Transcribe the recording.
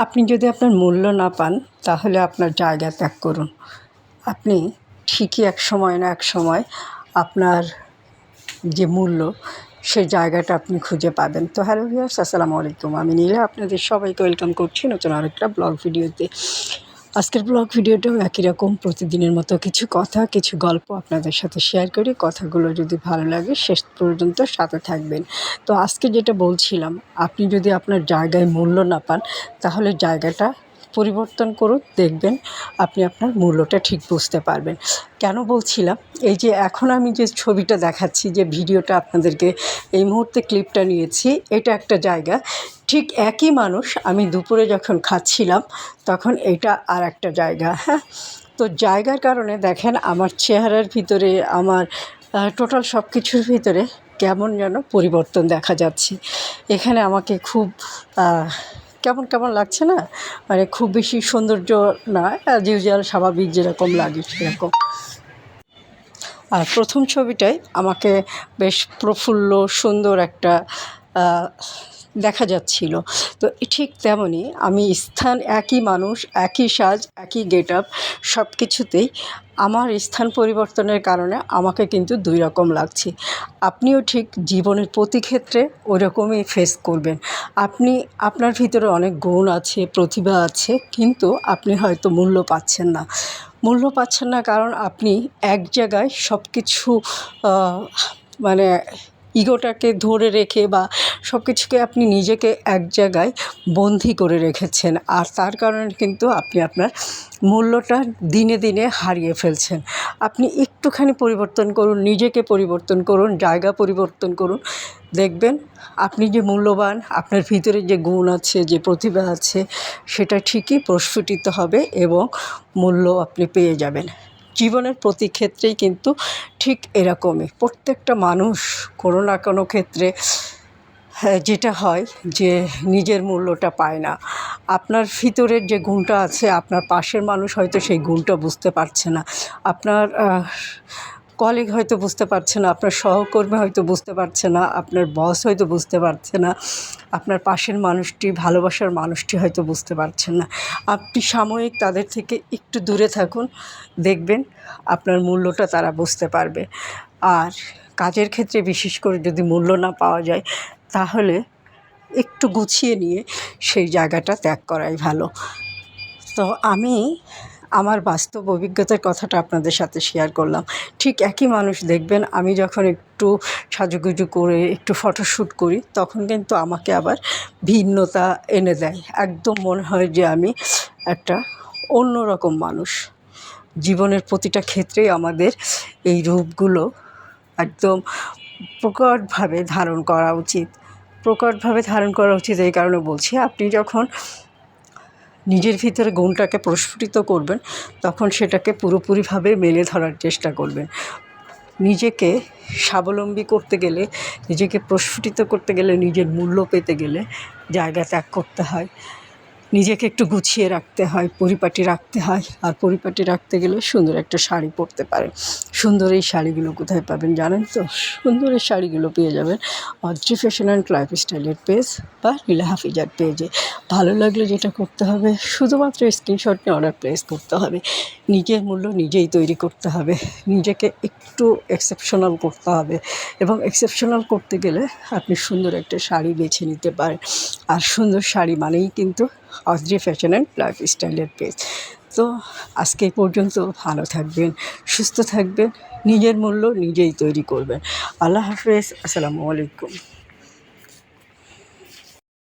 আপনি যদি আপনার মূল্য না পান তাহলে আপনার জায়গা ত্যাগ করুন। আপনি ঠিকই এক সময় না এক সময় আপনার যে মূল্য সেই জায়গাটা আপনি খুঁজে পাবেন। তো হ্যালো ভিউয়ার্স, আসসালামু আলাইকুম। আমি নীলা আপনাদের সবাইকে ওয়েলকাম করছি নতুন আরেকটা ব্লগ ভিডিওতে। আজকের ব্লগ ভিডিওটাও একই রকম, প্রতিদিনের মতো কিছু কথা কিছু গল্প আপনাদের সাথে শেয়ার করি। কথাগুলো যদি ভালো লাগে শেষ পর্যন্ত সাথে থাকবেন। তো আজকে যেটা বলছিলাম, আপনি যদি আপনার জায়গায় মূল্য না পান তাহলে জায়গাটা পরিবর্তন করুন, দেখবেন আপনি আপনার মূল্যটা ঠিক বুঝতে পারবেন। কেন বলছিলাম, এই যে এখন আমি যে ছবিটা দেখাচ্ছি, যে ভিডিওটা আপনাদেরকে এই মুহূর্তে ক্লিপটা নিয়েছি, এটা একটা জায়গা। ঠিক একই মানুষ আমি দুপুরে যখন খাচ্ছিলাম তখন এটা আর একটা জায়গা। হ্যাঁ, তো জায়গার কারণে দেখেন আমার চেহারার ভিতরে, আমার টোটাল সব কিছুর ভিতরে কেমন যেন পরিবর্তন দেখা যাচ্ছে। এখানে আমাকে খুব কেমন কেমন লাগছে না, মানে খুব বেশি সৌন্দর্য না, অ্যাজ ইউজুয়াল স্বাভাবিক যেরকম লাগে সেরকম। আর প্রথম ছবিটায় আমাকে বেশ প্রফুল্ল সুন্দর একটা দেখা যাচ্ছিল। তো ঠিক তেমনই আমি স্থান, একই মানুষ, একই সাজ, একই গেট আপ, সব কিছুতেই আমার স্থান পরিবর্তনের কারণে আমাকে কিন্তু দুই রকম লাগছে। আপনিও ঠিক জীবনের প্রতি ক্ষেত্রে ওই রকমই ফেস করবেন। আপনি, আপনার ভিতরে অনেক গুণ আছে, প্রতিভা আছে, কিন্তু আপনি হয়তো মূল্য পাচ্ছেন না। মূল্য পাচ্ছেন না কারণ আপনি এক জায়গায় সব কিছু মানে ইগোটাকে ধরে রেখে বা সব কিছুকে আপনি নিজেকে এক জায়গায় বন্দি করে রেখেছেন। আর তার কারণে কিন্তু আপনি আপনার মূল্যটা দিনে দিনে হারিয়ে ফেলছেন। আপনি একটুখানি পরিবর্তন করুন, নিজেকে পরিবর্তন করুন, জায়গা পরিবর্তন করুন, দেখবেন আপনি যে মূল্যবান, আপনার ভিতরে যে গুণ আছে, যে প্রতিভা আছে, সেটা ঠিকই প্রস্ফুটিত হবে এবং মূল্য আপনি পেয়ে যাবেন। জীবনের প্রতি ক্ষেত্রেই কিন্তু ঠিক এরকমই। প্রত্যেকটা মানুষ কোনো না কোনো ক্ষেত্রে যেটা হয় যে নিজের মূল্যটা পায় না। আপনার ভিতরের যে গুণটা আছে, আপনার পাশের মানুষ হয়তো সেই গুণটা বুঝতে পারছে না। আপনার কলিগ হয়তো বুঝতে পারছে না, আপনার সহকর্মী হয়তো বুঝতে পারছে না, আপনার বস হয়তো বুঝতে পারছে না, আপনার পাশের মানুষটি, ভালোবাসার মানুষটি হয়তো বুঝতে পারছেন না। আপনি সাময়িক তাদের থেকে একটু দূরে থাকুন, দেখবেন আপনার মূল্যটা তারা বুঝতে পারবে। আর কাজের ক্ষেত্রে বিশেষ করে যদি মূল্য না পাওয়া যায় তাহলে একটু গুছিয়ে নিয়ে সেই জায়গাটা ত্যাগ করাই ভালো। তো আমি আমার বাস্তব অভিজ্ঞতার কথাটা আপনাদের সাথে শেয়ার করলাম। ঠিক একই মানুষ দেখবেন, আমি যখন একটু সাজুগুজু করে একটু ফটোশ্যুট করি তখন কিন্তু আমাকে আবার ভিন্নতা এনে দেয়। একদম মনে হয় যে আমি একটা অন্যরকম মানুষ। জীবনের প্রতিটা ক্ষেত্রেই আমাদের এই রূপগুলো একদম প্রকটভাবে ধারণ করা উচিত। প্রকটভাবে ধারণ করা উচিত এই কারণে বলছি, আপনি যখন নিজের ভিতরে গুণটাকে প্রস্ফুটিত করবেন তখন সেটাকে পুরোপুরিভাবে মেলে ধরার চেষ্টা করবেন। নিজেকে স্বাবলম্বী করতে গেলে, নিজেকে প্রস্ফুটিত করতে গেলে, নিজের মূল্য পেতে গেলে জায়গা ত্যাগ করতে হয়। নিজেকে একটু গুছিয়ে রাখতে হয়, পরিপাটি রাখতে হয়। আর পরিপাটি রাখতে গেলে সুন্দর একটা শাড়ি পরতে পারেন। সুন্দর এই শাড়িগুলো কোথায় পাবেন জানেন তো? সুন্দর এই শাড়িগুলো পেয়ে যাবেন অদ্রি ফ্যাশন অ্যান্ড লাইফস্টাইলের পেজ বা নীলা হাফিজার পেজে। ভালো লাগলে যেটা করতে হবে, শুধুমাত্র স্ক্রিনশট নিয়ে অর্ডার প্লেস করতে হবে। নিজের মূল্য নিজেই তৈরি করতে হবে। নিজেকে একটু এক্সেপশনাল করতে হবে এবং এক্সেপশনাল করতে গেলে আপনি সুন্দর একটা শাড়ি বেছে নিতে পারেন। আর সুন্দর শাড়ি মানেই কিন্তু অদ্রি ফ্যাশন অ্যান্ড লাইফস্টাইলের পেজ। তো আজকে এই পর্যন্ত। ভালো থাকবেন, সুস্থ থাকবেন, নিজের মূল্য নিজেই তৈরি করবেন। আল্লাহ হাফেজ, আসসালামু আলাইকুম।